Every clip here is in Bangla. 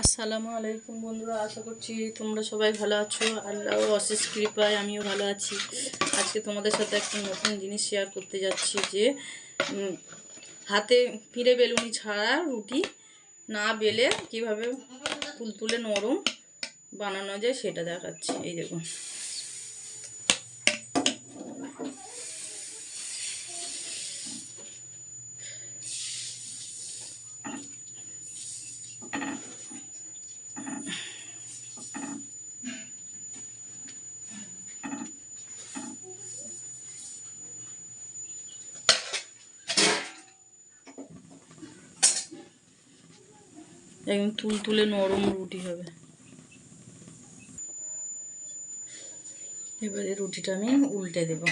আসসালামু আলাইকুম বন্ধুরা, আশা করছি তোমরা সবাই ভালো আছো। আল্লাহ অশেষ কৃপায় আমিও ভালো আছি। আজকে তোমাদের সাথে একটা নতুন জিনিস শেয়ার করতে যাচ্ছি যে হাতে পিঁড়ে বেলুনি ছাড়া রুটি না বেলে কিভাবে তুলতুলে নরম বানানো যায় সেটা দেখাচ্ছি। এই দেখুন, একদম তুলতুলে নরম রুটি হবে। এবারে রুটিটা আমি উল্টে দেব।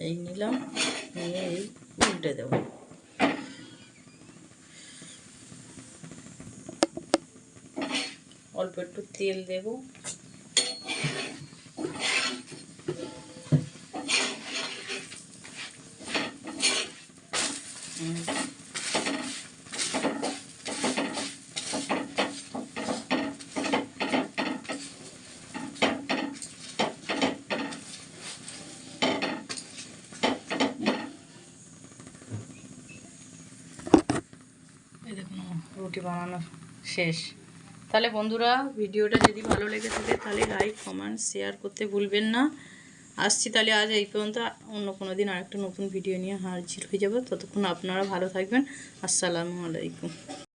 এই নিলাম, নিয়ে এই উল্টে দেব। অল্প একটু তেল দেব। এই দেখুন, রুটি বানানো শেষ। তাহলে বন্ধুরা, ভিডিওটা যদি ভালো লেগে থাকে তাহলে লাইক, কমেন্ট, শেয়ার করতে ভুলবেন না। আসছি তাহলে আজ এই পর্যন্ত। অন্য কোনো দিন আরেকটা নতুন ভিডিও নিয়ে হাজির হয়ে যাব। ততক্ষণ আপনারা ভালো থাকবেন। আসসালামু আলাইকুম।